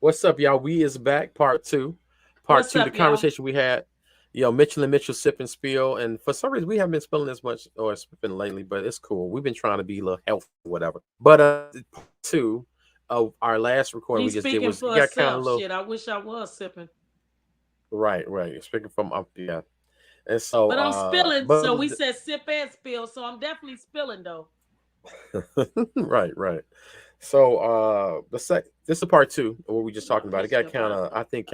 What's up, y'all? We is back, part two. Part What's two, the up, y'all? conversation we had, Mitchell and Mitchell sip and spill. And for some reason, we haven't been spilling as much or sipping lately, but it's cool. We've been trying to be a little healthy, whatever. But part two of our last recording We we just did speaking was, it for got kind of a herself. little, Shit, I wish I was sipping. right, right. Speaking from up, yeah. And so, But I'm spilling, but, so we said sip and spill, so I'm definitely spilling though. right, right. So, this is part two of what we just My talking about. It got picture kind popped of, I up. think,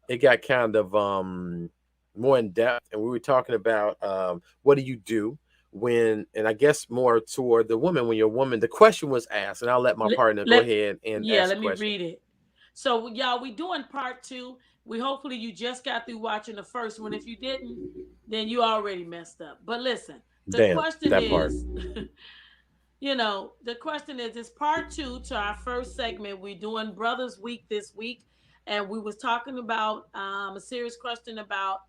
it got kind of more in depth, and we were talking about what do you do when, and I guess more toward the woman, when you're a woman. The question was asked, and I'll let my Let, partner go let ahead and yeah, ask the let me question. read it. So y'all, we doing part two. We hopefully you just got through watching the first one. If you didn't, then you already messed up. But listen, the Damn, question that part. is, the question is, it's part two to our first segment. We're doing Brothers Week this week, and we was talking about a serious question about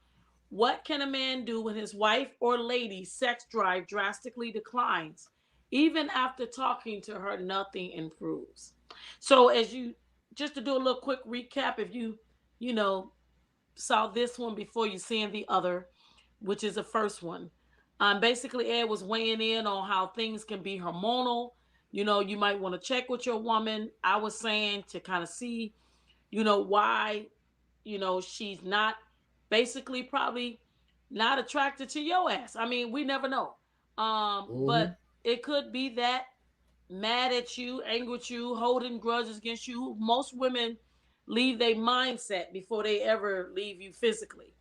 what can a man do when his wife or lady sex drive drastically declines, even after talking to her, nothing improves. So, as you just to do a little quick recap, if you know saw this one before you seeing the other, which is the first one. Basically, Ed was weighing in on how things can be hormonal. You might want to check with your woman. I was saying to kind of see, why, she's not basically probably not attracted to your ass. I mean, we never know. Hmm. But it could be that mad at you, angry with you, holding grudges against you. Most women leave their mindset before they ever leave you physically.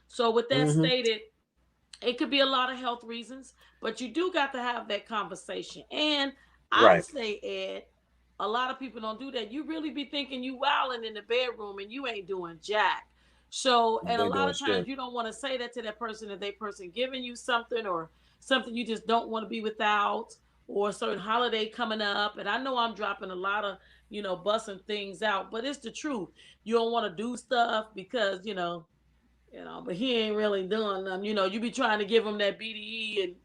So with that Hmm. stated, it could be a lot of health reasons, but you do got to have that conversation. And I Right. say, Ed, a lot of people don't do that. You really be thinking you wilding in the bedroom and you ain't doing jack. So, and You a ain't lot doing of times shit. you don't want to say that to that person if they person giving you something or something you just don't want to be without or a certain holiday coming up. And I know I'm dropping a lot of, bussing things out, but it's the truth. You don't want to do stuff because, but he ain't really doing them. You be trying to give him that BDE and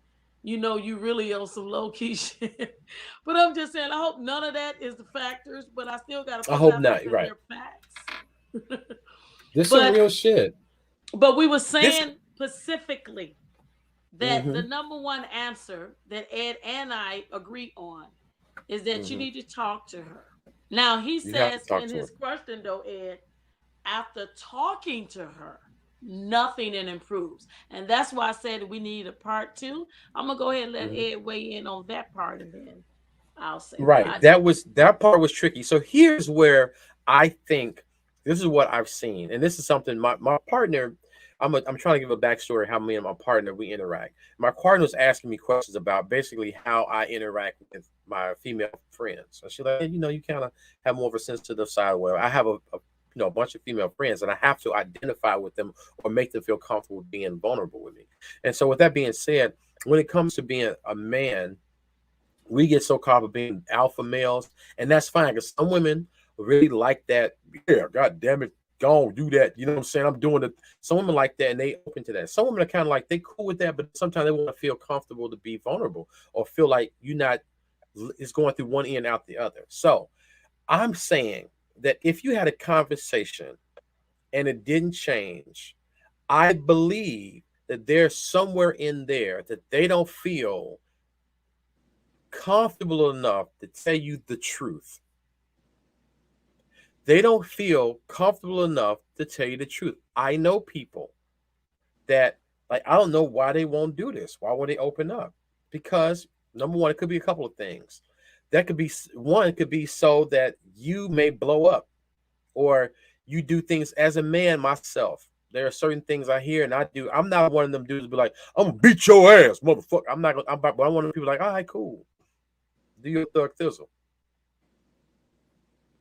you really on some low key shit. But I'm just saying, I hope none of that is the factors, but I still gotta I put it hope out there not. because Right. they're facts. This some but real shit. but we were This. saying specifically that the Hmm. number one answer that Ed and I agree on is that you Hmm. need to talk to her. Now he You have to says talk in to her. his question though, Ed, after talking to her, nothing then improves. And that's why I said we need a part two. I'm gonna go ahead and let Hmm. Ed weigh in on that part and then I'll say what Right. I do. That part was tricky. So here's where I think this is what I've seen, and this is something my partner. I'm trying to give a backstory how me and my partner we interact. My partner was asking me questions about basically how I interact with my female friends. So she's like, hey, you kind of have more of a sensitive side. Where I have a bunch of female friends, and I have to identify with them or make them feel comfortable being vulnerable with me. And so, with that being said, when it comes to being a man, we get so caught up being alpha males, and that's fine because some women really like that. Yeah, god damn it, go on, do that. You know what I'm saying? I'm doing it. Some women like that and they open to that. Some women are kind of like they cool with that, but sometimes they want to feel comfortable to be vulnerable or feel like you're not, it's going through one ear and out the other. So I'm saying that if you had a conversation and it didn't change, I believe that there's somewhere in there that they don't feel comfortable enough to tell you the truth. They don't feel comfortable enough to tell you the truth. I know people that, like, I don't know why they won't do this. Why won't they open up? Because number one, it could be a couple of things. That could be one, it could be so that you may blow up or you do things as a man myself. There are certain things I hear and I do. I'm not one of them dudes to be like, I'm gonna beat your ass, motherfucker. I'm not gonna, but I'm one of the people like, all right, cool. Do your thug thizzle.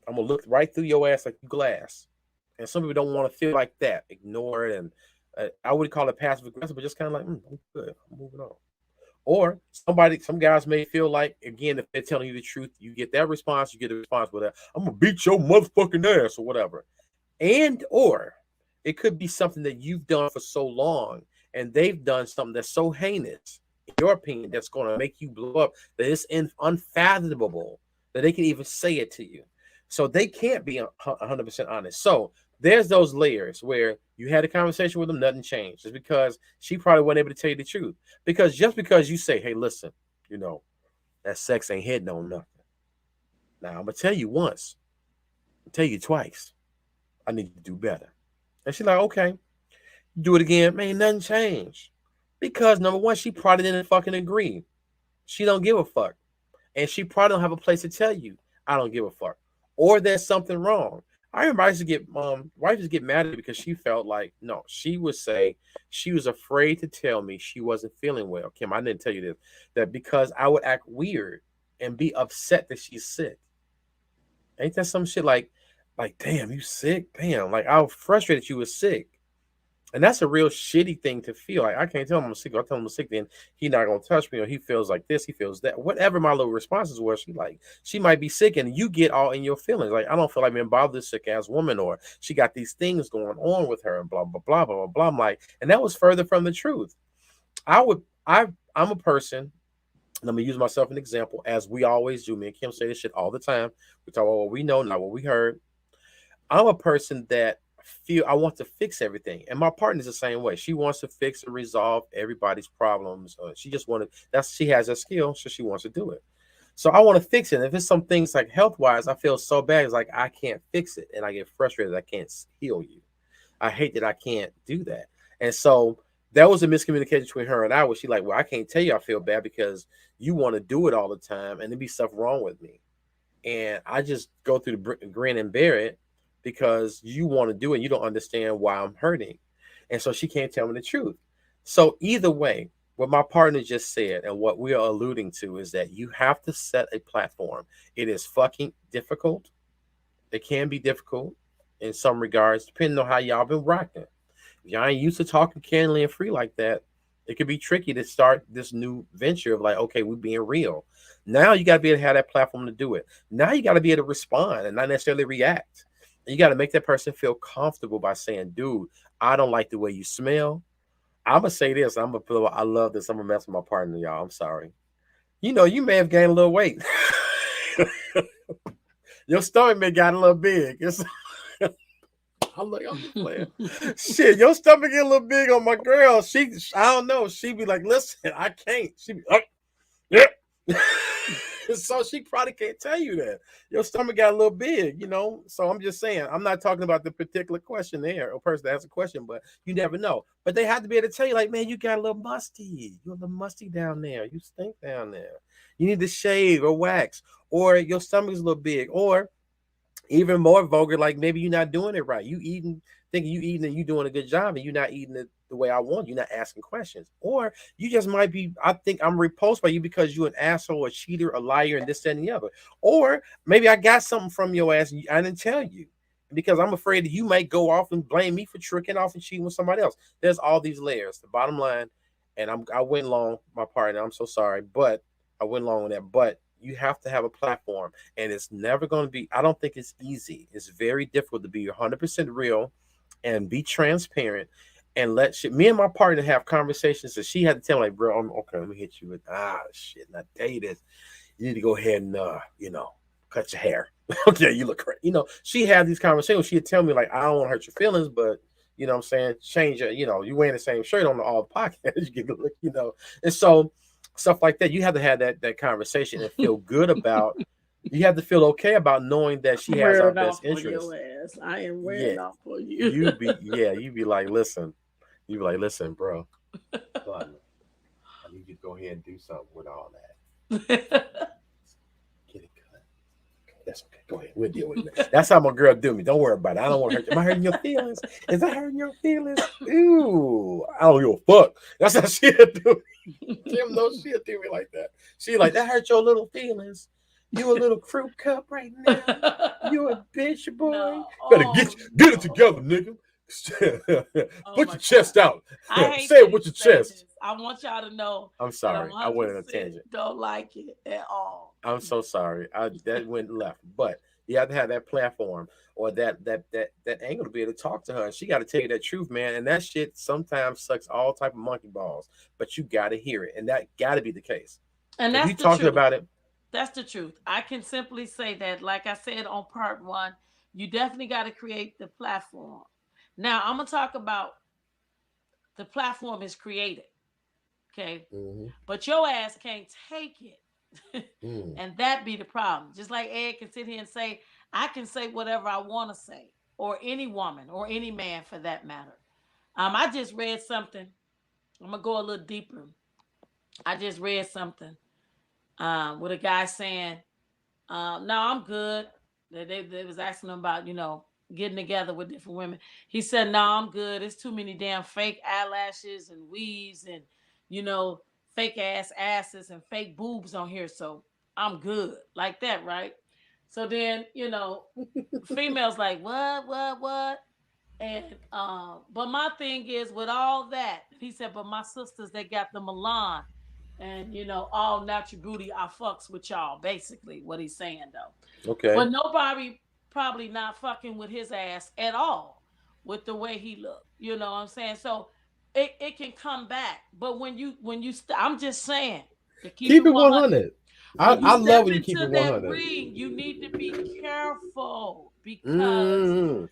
I'm gonna look right through your ass like you glass. And some people don't want to feel like that, ignore it, and I would call it passive aggressive, but just kind of like, I'm good, I'm moving on. Or some guys may feel like, again, if they're telling you the truth, you get that response, you get a response with that, I'm gonna beat your motherfucking ass or whatever. And or it could be something that you've done for so long, and they've done something that's so heinous, in your opinion, that's going to make you blow up that it's unfathomable that they can even say it to you. So they can't be 100% honest. So there's those layers where you had a conversation with them, nothing changed. Just because she probably wasn't able to tell you the truth. Because just because you say, hey, listen, you know, that sex ain't hitting on nothing. Now I'm gonna tell you once, I'll tell you twice. I need you to do better. And she's like, okay, do it again. Man, nothing changed. Because number one, she probably didn't fucking agree. She don't give a fuck. And she probably don't have a place to tell you, I don't give a fuck. Or there's something wrong. I remember I used to get wife used to get mad at me because she felt like, no, she would say she was afraid to tell me she wasn't feeling well. Kim, I didn't tell you this. That because I would act weird and be upset that she's sick. Ain't that some shit like, damn, you sick? Damn, like I was frustrated you was sick. And that's a real shitty thing to feel. Like I can't tell him I'm sick. I'll tell him I'm sick, then he not gonna touch me, or he feels like this, he feels that. Whatever my little responses were, she might be sick, and you get all in your feelings. Like I don't feel like being bothered this sick ass woman, or she got these things going on with her, and blah blah blah blah blah blah. I'm like, and that was further from the truth. I would I'm a person. Let me use myself an example, as we always do. Me and Kim say this shit all the time. We talk about what we know, not what we heard. I'm a person that feel I want to fix everything, and my partner's the same way. She wants to fix and resolve everybody's problems. She just wanted she has a skill, so she wants to do it. So I want to fix it. And if it's some things like health wise, I feel so bad. It's like I can't fix it, and I get frustrated. I can't heal you. I hate that I can't do that. And so that was a miscommunication between her and I. Where she like, well, I can't tell you I feel bad because you want to do it all the time, and there be stuff wrong with me, and I just go through the grin and bear it because you want to do it and you don't understand why I'm hurting. And so she can't tell me the truth. So either way, what my partner just said and what we are alluding to is that you have to set a platform. It is fucking difficult. It can be difficult in some regards, depending on how y'all been rocking. If y'all ain't used to talking candidly and free like that, it could be tricky to start this new venture of like, okay, we're being real. Now you got to be able to have that platform to do it. Now you got to be able to respond and not necessarily react. You got to make that person feel comfortable by saying, dude, I don't like the way you smell. I'm going to say this. I love this. I'm going to mess with my partner, y'all. I'm sorry. You know, you may have gained a little weight. Your stomach may got a little big. I'm like, I'm just playing. Shit, your stomach get a little big on my girl. I don't know. She be like, listen, I can't. She be, yeah. So she probably can't tell you that your stomach got a little big, you know. So I'm just saying, I'm not talking about the particular question there or person that has a question, but you never know. But they have to be able to tell you, like, man, you got a little musty. You're a little musty down there. You stink down there. You need to shave or wax, or your stomach is a little big, or even more vulgar, like maybe you're not doing it right. You eating, thinking you eating and you doing a good job, and you're not eating it the way I want. You're not asking questions, or you just might be. I think I'm repulsed by you because you're an asshole, a cheater, a liar, and this, that, and the other. Or maybe I got something from your ass and I didn't tell you because I'm afraid that you might go off and blame me for tricking off and cheating with somebody else. There's all these layers. The bottom line, and I went long, my partner. I'm so sorry, but I went long on that. But you have to have a platform, and it's never going to be. I don't think it's easy. It's very difficult to be 100% real and be transparent and let shit. Me and my partner have conversations that she had to tell me, like, bro, okay, let me hit you with shit. And I tell you this, you need to go ahead and cut your hair. Okay, you look great. She had these conversations. She'd tell me like, I don't want to hurt your feelings, but you know what I'm saying, change it. You wearing the same shirt on all the podcasts. You get and so stuff like that. You have to have that conversation and feel good about. You have to feel okay about knowing that she has our best interest. I am wearing Yeah, off for you. you be like, listen, bro, I need you to go ahead and do something with all that. Get it cut. That's okay. Go ahead. We'll deal with it. That's how my girl do me. Don't worry about it. I don't want to hurt you. Am I hurting your feelings? Is that hurting your feelings? Ooh, I don't give a fuck. That's how she'll do me. Kim knows she'll do me like that. She like, that hurt your little feelings. You a little fruit cup right now. You a bitch, boy. No. Better get it together, nigga. Put your chest out. Say it with your chest. This. I want y'all to know. I'm sorry. I went on a tangent. Don't like it at all. I'm so sorry. That went left. But you have to have that platform or that angle to be able to talk to her. And she got to tell you that truth, man. And that shit sometimes sucks all type of monkey balls. But you got to hear it, and that got to be the case. And that's you talking about it. That's the truth. I can simply say that, like I said on part one, you definitely got to create the platform. Now, I'm going to talk about the platform is created, okay? Mm-hmm. But your ass can't take it. Mm. And that be the problem. Just like Ed can sit here and say, I can say whatever I want to say, or any woman, or any man for that matter. I just read something. I'm going to go a little deeper. I just read something with a guy saying, no, I'm good. They was asking him about, getting together with different women. He said, no, I'm good. It's too many damn fake eyelashes and weaves and, you know, fake ass asses and fake boobs on here. So I'm good. Like that, right? So then, females like, what? And but my thing is with all that, he said, but my sisters, they got the Milan and all natural beauty. I fucks with y'all, basically what he's saying though. Okay. But nobody probably not fucking with his ass at all with the way he looked. You know what I'm saying? So it can come back. But I'm just saying to keep Keep it it 100. 100. When you I love step when you keep it into that 100. ring, you need to be careful because Mm.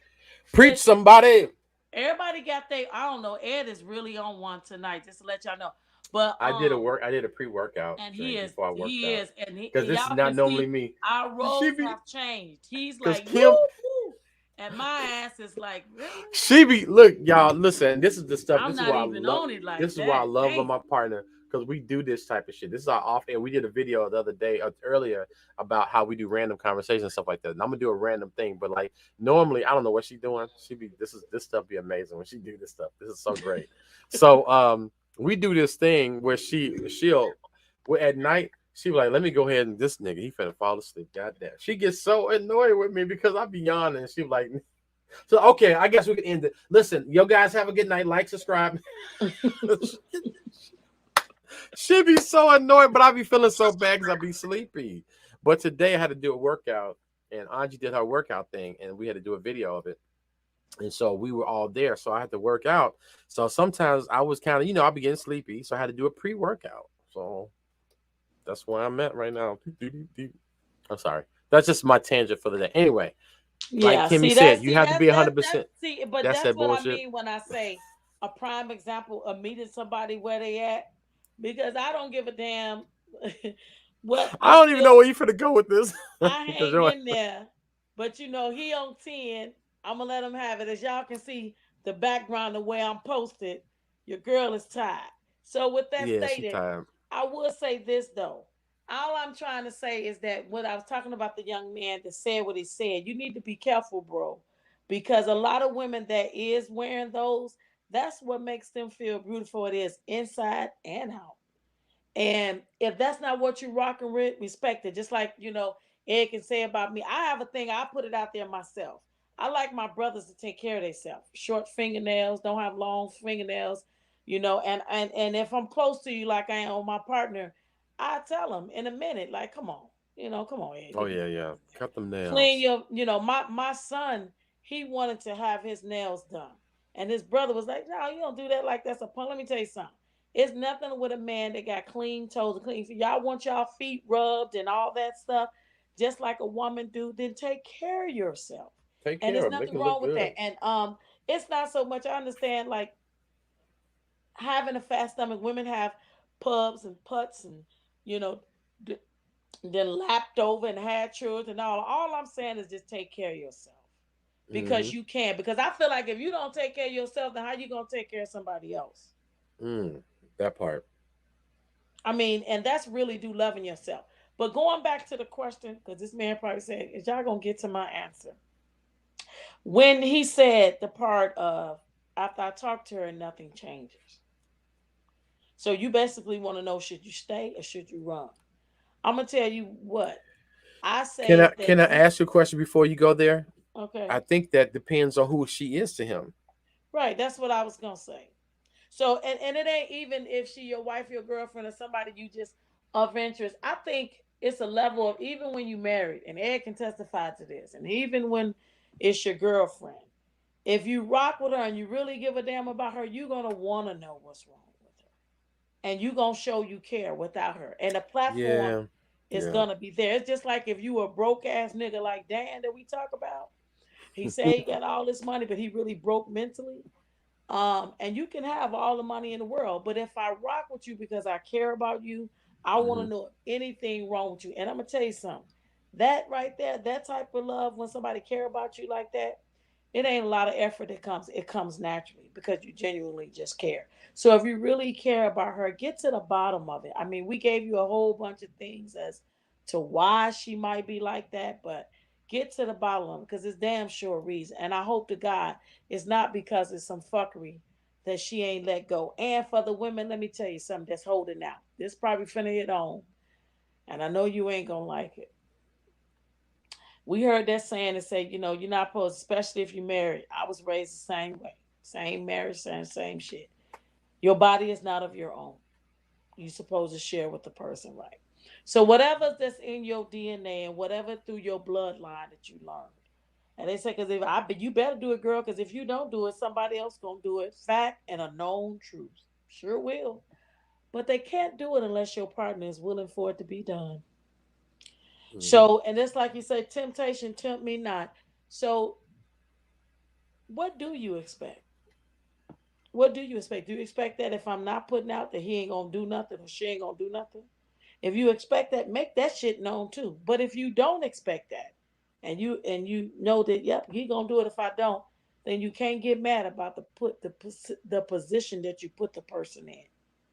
Preach listen, somebody. everybody got they. I don't know. Ed is really on one tonight, just to let y'all know. But I did a pre-workout and drink before I worked out because and this is y'all not can normally see me. our She roles be have changed. He's because like Kim, woo, and my ass is like really. she be look, y'all. Listen, this is the stuff. I'm This is not why I even love. on it This like is why I that. love Damn. my partner because we do this type of shit. This is our off, and we did a video the other day earlier about how we do random conversations and stuff like that. And I'm gonna do a random thing, but like normally, I don't know what she's doing. She be this stuff be amazing when she do this stuff. This is so great. So we do this thing where she'll at night. She be like, let me go ahead and this nigga, he finna fall asleep. Goddamn. She gets so annoyed with me because I be yawning. And she be like, so okay, I guess we can end it. Listen, yo guys have a good night. Like, subscribe. She be so annoyed, but I be feeling so bad because I be sleepy. But today I had to do a workout, and Angie did her workout thing, and we had to do a video of it. And so we were all there. So I had to work out. So sometimes I was kind of, I'll be getting sleepy. So I had to do a pre-workout. So that's where I'm at right now. I'm sorry. That's just my tangent for the day. Anyway, like Yeah, Kimmy see said, that, you see have to that, be that's 100%. see, but That's that's that what I bullshit. mean when I say a prime example of meeting somebody where they at, because I don't give a damn what I I'm don't even still know where you finna go with this. I Because hang in there, but he on 10. I'm gonna let him have it. As y'all can see, the background of where I'm posted, your girl is tired. So with that yeah, she stated, tired. I will say this though. All I'm trying to say is that what I was talking about the young man that said what he said, you need to be careful, bro. Because a lot of women that is wearing those, that's what makes them feel beautiful. It is inside and out. And if that's not what you're rocking with, respect it. Just like, Ed can say about me. I have a thing, I put it out there myself. I like my brothers to take care of themselves. Short fingernails, don't have long fingernails, and if I'm close to you like I am with my partner, I tell them in a minute, like, come on, come on, Ed, Oh get yeah, the yeah. nails done. Cut them Clean nails. your, my son, he wanted to have his nails done. And his brother was like, no, you don't do that like that's a pun. Let me tell you something. It's nothing with a man that got clean toes and clean feet. Y'all want y'all feet rubbed and all that stuff, just like a woman do. Then take care of yourself, Take and care there's of them. Make nothing it look wrong with that. good. And it's not so much. I understand like having a fat stomach. Women have pubs and putts, and you know, d- then lapped over and had children and all. All I'm saying is just take care of yourself Mm-hmm. because you can. Because I feel like if you don't take care of yourself, then how you gonna take care of somebody else? Mm. That part. I mean, and that's really do loving yourself. But going back to the question, because this man probably said, is y'all gonna get to my answer? When he said the part of after I talk to her and nothing changes. So you basically want to know should you stay or should you run? I'm gonna tell you what I say is Can that I you ask you a question before you go there? okay. I think that depends on who she is to him. Right, that's what I was gonna say. So and it ain't even if she your wife, your girlfriend, or somebody you just of interest. I think it's a level of even when you married, and Ed can testify to this, and even when it's your girlfriend, if you rock with her and you really give a damn about her, you're gonna wanna know what's wrong with her. And you gonna show you care without her. And the platform Yeah. It's Yeah. gonna be there. It's just like if you a broke ass nigga like Dan that we talk about. He say he got all this money, but he really broke mentally. And you can have all the money in the world, but if I rock with you because I care about you, I want Hmm. to know if anything wrong with you. And I'm gonna tell you something. That right there, that type of love, when somebody care about you like that, it ain't a lot of effort that comes. It comes naturally because you genuinely just care. So if you really care about her, get to the bottom of it. I mean, we gave you a whole bunch of things as to why she might be like that, but get to the bottom of it because it's damn sure reason. And I hope to God it's not because it's some fuckery that she ain't let go. And for the women, let me tell you something that's holding out. This probably finna hit on, and I know you ain't gonna like it. We heard that saying and say, you're not supposed, especially if you're married. I was raised the same way. Same marriage, same shit. Your body is not of your own. You're supposed to share with the person, right? So whatever that's in your DNA and whatever through your bloodline that you learned. And they say, because if I, but you better do it, girl, because if you don't do it, somebody else gonna do it. Fact and a known truth. Sure will. But they can't do it unless your partner is willing for it to be done. Hmm. So, and it's like you say, temptation, tempt me not. So, what do you expect? What do you expect? Do you expect that if I'm not putting out that he ain't gonna do nothing or she ain't gonna do nothing? If you expect that, make that shit known too. But if you don't expect that, and you know that, yep, he gonna do it if I don't, then you can't get mad about the position that you put the person in.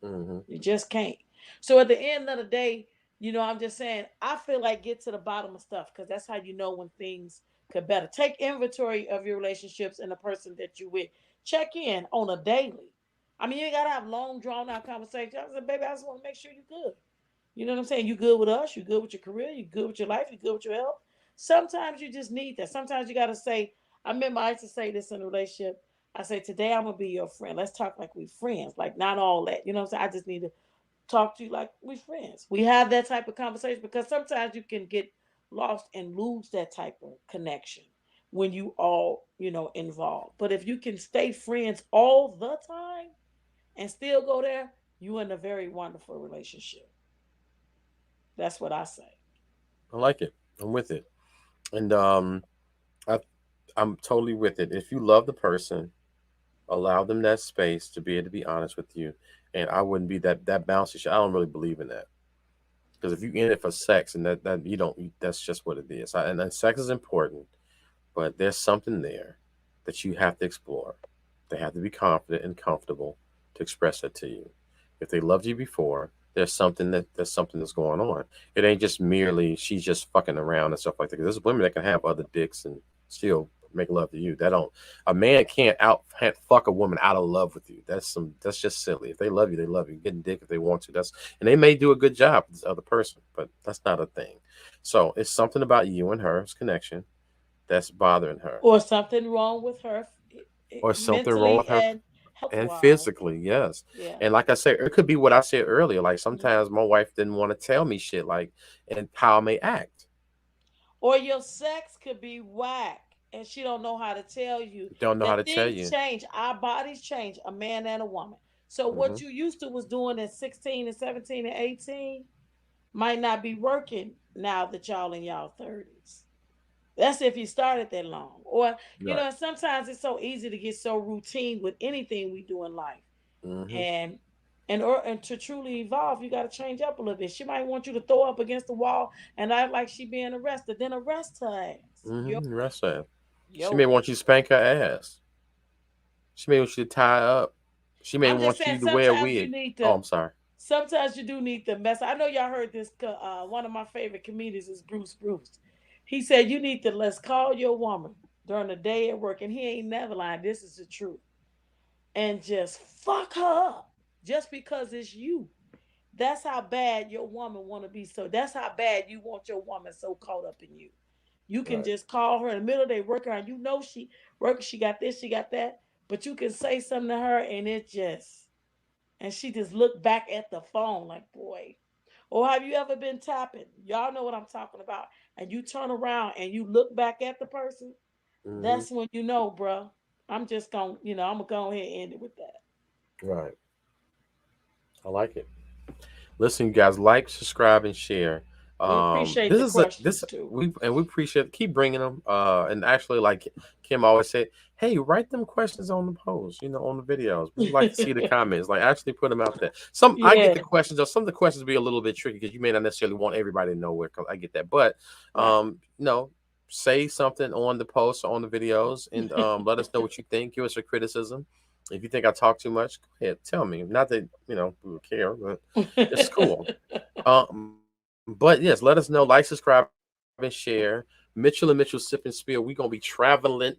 Hmm. You just can't. So at the end of the day, I'm just saying, I feel like get to the bottom of stuff because that's how you know when things could better. Take inventory of your relationships and the person that you with. Check in on a daily. I mean, you ain't gotta have long, drawn out conversations. I said, baby, I just want to make sure you're good. You know what I'm saying? You good with us, you good with your career, you good with your life, you good with your health. Sometimes you just need that. Sometimes you gotta say, I remember I used to say this in a relationship. I say, today I'm gonna be your friend. Let's talk like we friends. Like not all that. You know what I'm saying? I just need to talk to you like we friends. We have that type of conversation because sometimes you can get lost and lose that type of connection when you all, involved. But if you can stay friends all the time and still go there, you in a very wonderful relationship. That's what I say. I like it. I'm with it. And I, I'm totally with it. If you love the person, allow them that space to be able to be honest with you. And I wouldn't be that bouncy shit. I don't really believe in that. Because if you in it for sex and that you don't, that's just what it is. And then sex is important, but there's something there that you have to explore. They have to be confident and comfortable to express that to you. If they loved you before, there's something that's going on. It ain't just merely she's just fucking around and stuff like that. 'Cause there's women that can have other dicks and still make love to you. That don't A man can't fuck a woman out of love with you. That's just silly. If they love you, they love you. Getting dick if they want to. That's And they may do a good job with this other person, but that's not a thing. So it's something about you and her's connection that's bothering her, Or something wrong with her or something wrong with mentally her and health and wise. physically. Yes. Yeah. And like I said, it could be what I said earlier. Like Mhm. sometimes my wife didn't want to tell me shit, like, and how I may act. Or your sex could be whack and she don't know how to tell you Don't know how that to tell things you. change. Our bodies change, a man and a woman. So Hmm. what you used to was doing at 16 and 17 and 18 might not be working now that y'all in y'all 30s. That's if you started that long. Or, Right. sometimes it's so easy to get so routine with anything we do in life. Hmm. And and to truly evolve, you got to change up a little bit. She might want you to throw up against the wall and act like she being arrested. Then arrest her ass. Yo, Rest that. She may yo. want you to spank her ass. She may want you to tie her up. She may I'm just want saying, you to wear a sometimes you wig. need Oh, to. I'm sorry. Sometimes you do need the mess. I know y'all heard this. One of my favorite comedians is Bruce Bruce. He said you need to let's call your woman during the day at work, and he ain't never lying. This is the truth, and just fuck her up just because it's you. That's how bad your woman want to be. So that's how bad you want your woman so caught up in you. You can Right. just call her in the middle of the day working on. You know she working. She got this. She got that. But you can say something to her, and and she just looked back at the phone like, boy. Or have you ever been tapping? Y'all know what I'm talking about. And you turn around and you look back at the person. Hmm. That's when you know, bruh. I'm just gonna, I'm gonna go ahead and end it with that. Right. I like it. Listen, you guys, like, subscribe, and share. We appreciate This the is a this questions too. we appreciate keep bringing them. And actually, like Kim always said, hey, write them questions on the post, on the videos. We like to see the comments. Like actually put them out there. Some I get Yeah, the questions. Though some of the questions be a little bit tricky because you may not necessarily want everybody to know where. I get that, but right. say something on the post or on the videos and let us know what you think. Give us your criticism. If you think I talk too much, go ahead, tell me. Not that we would care, but it's cool. But yes, let us know. Like, subscribe, and share. Mitchell and Mitchell Sip and Spill. We're gonna be traveling,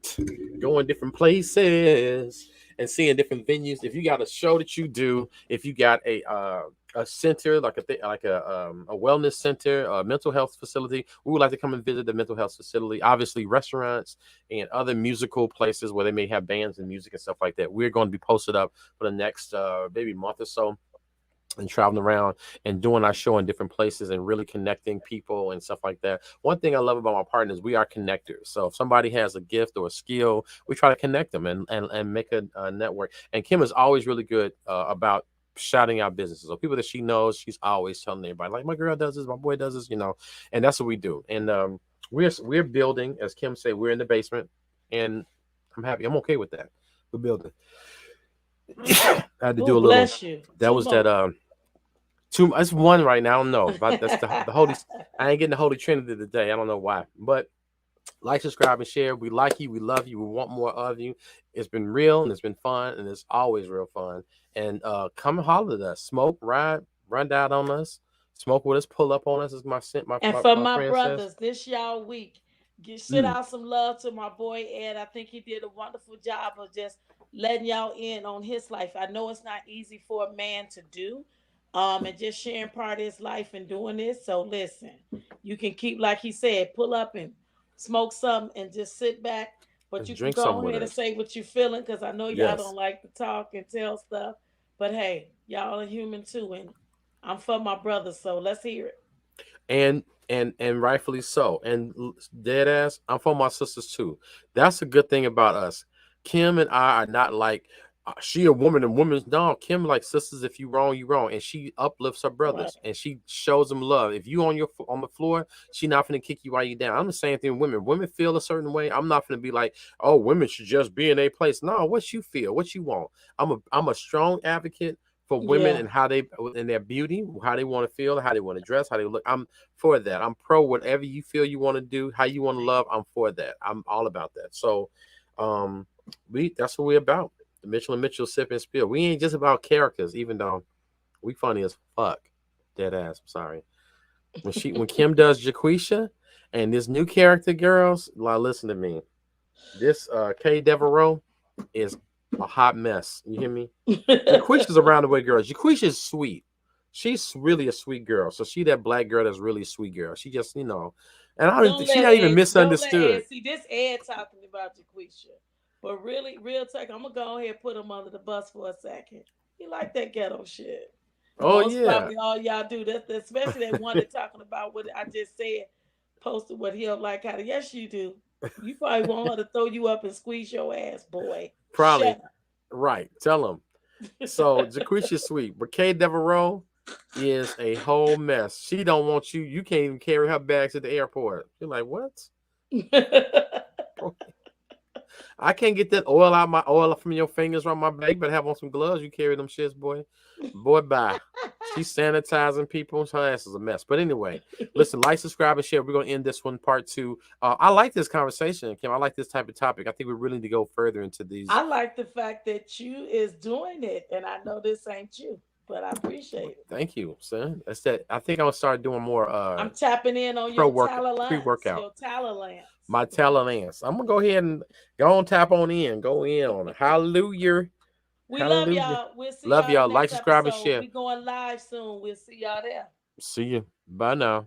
going different places, and seeing different venues. If you got a show that you do, if you got a center like a wellness center, a mental health facility, we would like to come and visit the mental health facility. Obviously, restaurants and other musical places where they may have bands and music and stuff like that. We're going to be posted up for the next maybe month or so and traveling around and doing our show in different places and really connecting people and stuff like that. One thing I love about my partners, we are connectors. So if somebody has a gift or a skill, we try to connect them and make a network. And Kim is always really good about shouting out businesses. So people that she knows, she's always telling everybody, like, my girl does this, my boy does this, and that's what we do. And we're building, as Kim said, we're in the basement, and I'm happy. I'm okay with that. We're building. I had to Oh, do a little. bless you. That Two was that. more. Two. That's one right now. I don't know, but that's the holy. I ain't getting the Holy Trinity today. I don't know why, but like, subscribe, and share. We like you. We love you. We want more of you. It's been real and it's been fun and it's always real fun. And come and holler at us. Smoke, ride, run down on us. Smoke with us. Pull up on us, as And my, for my my friend says. brothers, this y'all week, send Mm, out some love to my boy Ed. I think he did a wonderful job of just letting y'all in on his life. I know it's not easy for a man to do, and just sharing part of his life and doing this. So listen, you can keep, like he said, pull up and smoke some and just sit back. But and you can drink some go with ahead and us. say what you're feeling, because I know y'all Yes. don't like to talk and tell stuff. But hey, y'all are human too, and I'm for my brothers. So let's hear it. And rightfully so. And dead ass, I'm for my sisters too. That's a good thing about us. Kim and I are not like she a woman and women's no. Kim like sisters. If you wrong, you wrong, and she uplifts her Right. brothers and she shows them love. If you on the floor, she not gonna kick you while you down. I'm the same thing. With women, women feel a certain way. I'm not gonna be like, oh, women should just be in a place. No, what you feel, what you want. I'm a strong advocate for women Yeah. and how they in their beauty, how they want to feel, how they want to dress, how they look. I'm for that. I'm pro whatever you feel you want to do, how you want to love. I'm for that. I'm all about that. So, um, we that's what we're about. The Mitchell and Mitchell sip and spill. We ain't just about characters, even though we funny as fuck. Dead ass. I'm sorry. When Kim does Jaquisha and this new character, girls, like listen to me. This K Devereaux is a hot mess. You hear me? Jaquisha's around the way girl. Jaquisha is sweet. She's really a sweet girl. So she that black girl that's really a sweet girl. She just, and I don't Don't think she let not even Ed. Don't let misunderstood. Ed see this. Ed talking about Jaquisha, but really, real talk. I'm gonna go ahead and put him under the bus for a second. He like that ghetto shit. Oh Most yeah. probably all y'all do. Especially that one that talking about what I just said. Posted what he'll like out of. Yes, you do. You probably want her to throw you up and squeeze your ass, boy. Probably Shut right. Tell him. So up. Jaquisha's sweet, but K Devereaux is a whole mess. She don't want you. You can't even carry her bags at the airport. You're like, what? I can't get that oil from your fingers on my back. But have on some gloves. You carry them shits, boy. Boy, bye. She's sanitizing people. Her ass is a mess. But anyway, listen, like, subscribe, and share. We're gonna end this one part two. I like this conversation, Kim. I like this type of topic. I think we really need to go further into these. I like the fact that you is doing it, and I know this ain't you, but I appreciate it. Thank you, son. That's that. I think I'm gonna start doing more I'm tapping in on pro your workout, pre talents, workout. your talents. My talent. I'm gonna go ahead and go on tap on in. Go in on it. Hallelujah. We love Hallelujah. y'all. We'll see Love y'all the y'all. Like, next subscribe, and episode. share. We going live soon. We'll see y'all there. See you. Bye now.